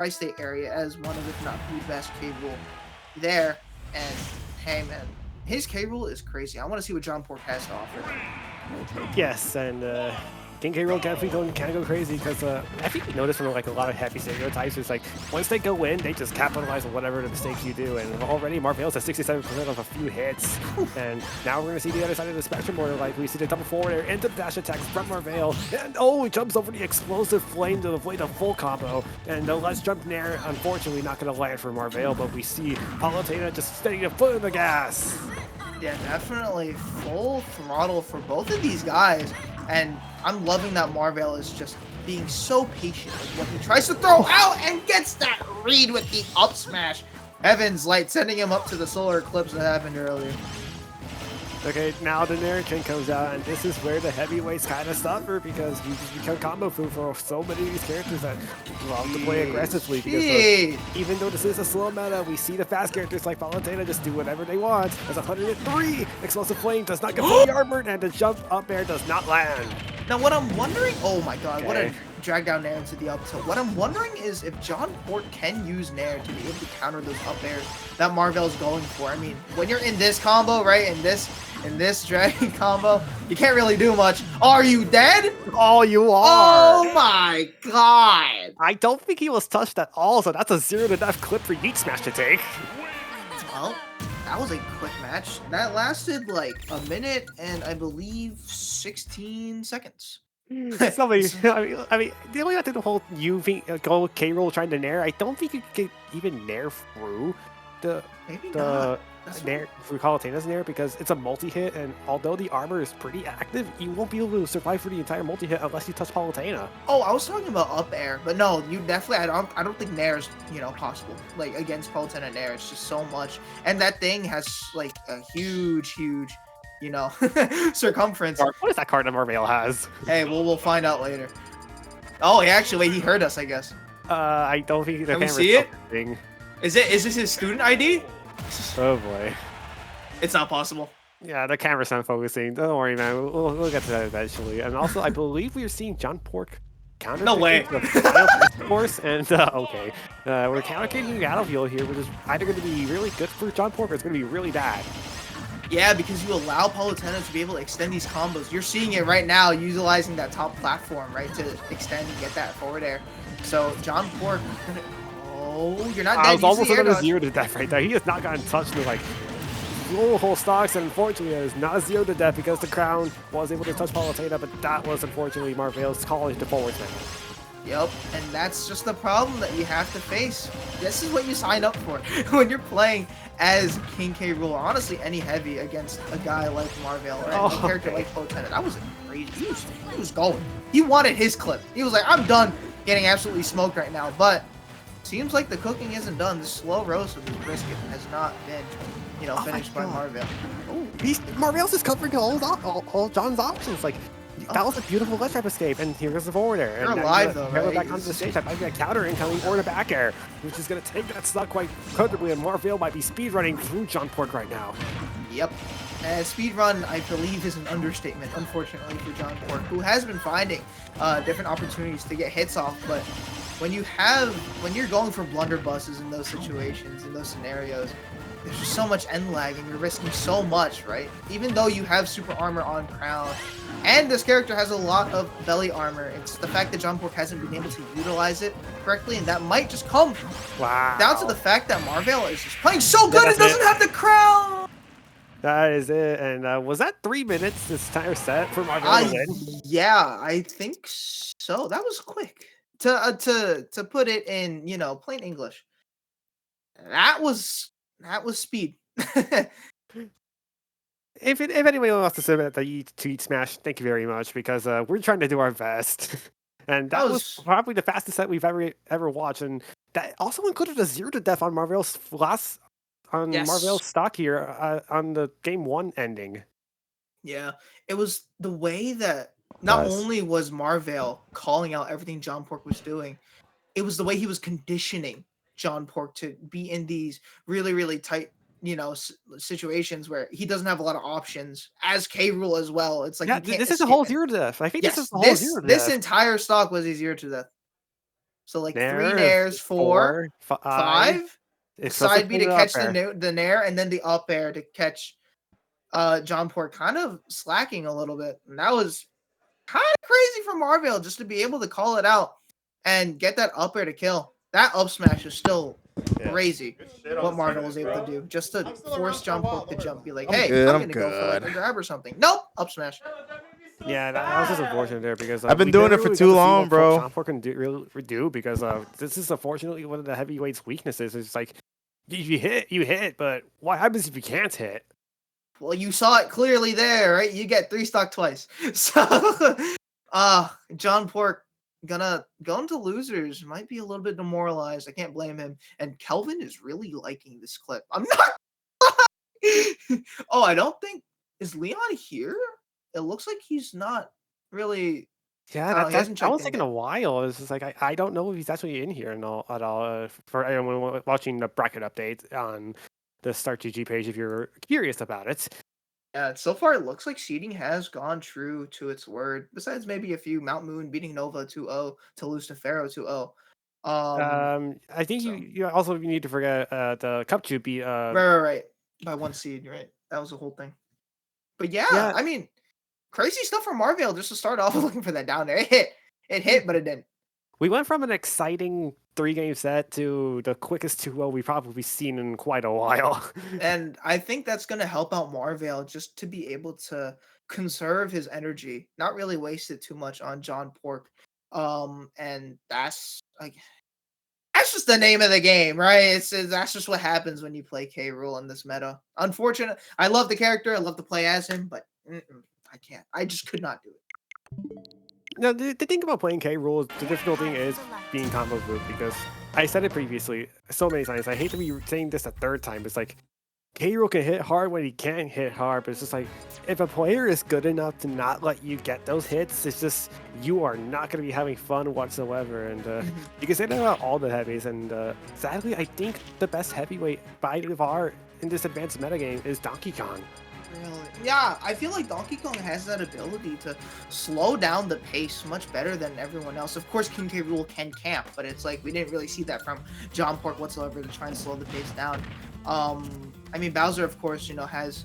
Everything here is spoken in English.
tri-state area as one of, if not the best K. Rool there. And hey, man, his K. Rool is crazy. I want to see what John Pork has to offer. Yes, and King K. Rool definitely can go crazy because I think we noticed from like a lot of happy stereotypes is like once they go in, they just capitalize on whatever the mistakes you do. And already Marvale's at 67% of a few hits, and now we're gonna see the other side of the spectrum where like we see the double forward air into the dash attacks from Marvale, and oh, he jumps over the explosive flame to avoid the full combo. And the let's jump nair, unfortunately, not gonna land for Marvale, but we see Palutena just steady the foot in the gas. Yeah, definitely full throttle for both of these guys. And I'm loving that Marvale is just being so patient with what he tries to throw out and gets that read with the up smash. Heaven's Light sending him up to the solar eclipse that happened earlier. Okay, now the Narrakin comes out, and this is where the heavyweights kind of suffer because you just become combo food for so many of these characters that love to play aggressively. Because even though this is a slow meta, we see the fast characters like Palutena just do whatever they want. There's 103! Explosive Flame does not get fully armored, and the jump up air does not land. Now, what I'm wondering, oh my god, what a drag down Nair into the up tilt. What I'm wondering is if John Pork can use Nair to be able to counter those up airs that Marvale's going for. I mean, when you're in this combo, right, in this dragon combo, you can't really do much. Are you dead? Oh, you are. Oh my god. I don't think he was touched at all, so that's a 0 to death clip for Yeet Smash to take. Well, that was a quick match. That lasted like a minute and I believe 16 seconds. Somebody, I mean, the only thing the whole UV go K Rool trying to nair, I don't think you could even nair through the nair through Palutena's nair because it's a multi-hit, and although the armor is pretty active, you won't be able to survive for the entire multi-hit unless you touch Palutena. Oh, I was talking about up air, but no, you definitely. I don't think nair is possible like against Palutena nair. It's just so much, and that thing has like a huge circumference. What is that card that Marvale has? Hey, we'll find out later. Oh, he heard us, I guess. I don't think the camera's see it? Thing. Is this his student ID? Oh boy. It's not possible. Yeah, the camera's not focusing. Don't worry, man. We'll get to that eventually. And also, I believe we are seeing John Pork counter. No way. Of course, and okay, we're counter-kicking Battlefield here, which is either going to be really good for John Pork or it's going to be really bad. Yeah, because you allow Palutena to be able to extend these combos. You're seeing it right now, utilizing that top platform, right, to extend and get that forward air. So John Pork, oh, you're not dead. I was almost on a 0 to death right there. He has not gotten touched in like whole stocks, and unfortunately it is not a 0 to death because the crown was able to touch Palutena, but that was unfortunately Marvale's calling to forward smash. Yep, and that's just the problem that you have to face. This is what you sign up for when you're playing as King K. Rool, or honestly any heavy against a guy like Marvale or a character like Palutena. That was crazy. He was going. He wanted his clip. He was like, I'm done getting absolutely smoked right now. But seems like the cooking isn't done. The slow roast of this brisket has not been, finished by Marvale. Oh, Marvale's just covering all John's options. Like, that was a beautiful ledge trap escape, and here goes the forward air. You're alive though, right? Back onto the stage, I might be a counter incoming or the back air, which is going to take that stock quite comfortably, and Marvale might be speedrunning through John Pork right now. Yep. Speedrun, I believe, is an understatement, unfortunately, for John Pork, who has been finding different opportunities to get hits off, but when you're going for blunderbusses in those situations, in those scenarios, there's just so much end lag and you're risking so much, right? Even though you have super armor on Crown, and this character has a lot of belly armor, it's the fact that John Pork hasn't been able to utilize it correctly, and that might just come down to the fact that Marvale is just playing so good and doesn't have the Crown! That is it, and was that 3 minutes this entire set for Marvale to win? Yeah, I think so. That was quick. To put it in, plain English, that was speed. If anyone wants to submit the Yeet Smash, thank you very much, because we're trying to do our best. And that was probably the fastest set we've ever watched, and that also included a 0 to death on Marvale's Marvale's stock here on the game 1 ending. Yeah, it was the way that not only was Marvale calling out everything John Pork was doing, it was the way he was conditioning John Pork to be in these really, really tight, situations where he doesn't have a lot of options as K. Rool as well. It's like this is a whole 0 to death. I think this is the whole 0 to death. This entire stock was a 0 to death. So like 3 Nair, nairs, 4, 5. 5. It's supposed to Side B be to the up catch air. the nair, and then the up air to catch John Port kind of slacking a little bit. And that was kind of crazy for Marvale just to be able to call it out and get that up air to kill. That up smash is still crazy what Marvale was able to do just to force John Port to jump, be like, I'm hey, good, I'm I'm gonna go for like a good. grab or something. Nope, up smash. Yeah, that was just unfortunate there because I've been we doing never it for really got too to see long, what bro. John Port can do because this is unfortunately one of the heavyweights' weaknesses. It's like if you hit, but what happens if you can't hit? Well, you saw it clearly there, right? You get 3 stock twice. So, John Pork gonna go into losers. Might be a little bit demoralized. I can't blame him. And Kelvin is really liking this clip. I'm not. Oh, I don't think is Leon here. It looks like he's not really. Yeah, Oh, he hasn't that checked was in taking yet. a while. It's just like I don't know if he's actually in here and all at all. For anyone watching the bracket update on the Start GG page, if you're curious about it. Yeah, so far it looks like seeding has gone true to its word. Besides maybe a few Mount Moon beating Nova 2-0 to lose to Pharaoh 2-0. I think So you also need to forget the Cup to be right. By 1 seed, right? That was the whole thing. But yeah, yeah. I mean, crazy stuff from Marvale just to start off looking for that down there. It hit, but it didn't. We went from an exciting 3-game set to the quickest 2-0 we've probably seen in quite a while. And I think that's gonna help out Marvale just to be able to conserve his energy, not really waste it too much on John Pork. And that's like that's just the name of the game, right? That's just what happens when you play K. Rool in this meta. Unfortunate. I love the character. I love to play as him, but I can't. I just could not do it. Now, the thing about playing K. Rool, the difficult thing is being combo group because I said it previously so many times. I hate to be saying this a third time. It's like K. Rool can hit hard when he can't hit hard, but it's just like if a player is good enough to not let you get those hits, it's just you are not going to be having fun whatsoever. And you can say that about all the heavies. And sadly, I think the best heavyweight by far in this advanced metagame is Donkey Kong. Really? Yeah, I feel like Donkey Kong has that ability to slow down the pace much better than everyone else. Of course, King K. Rool can camp, but it's like we didn't really see that from John Pork whatsoever to try and slow the pace down. I mean, Bowser, of course, has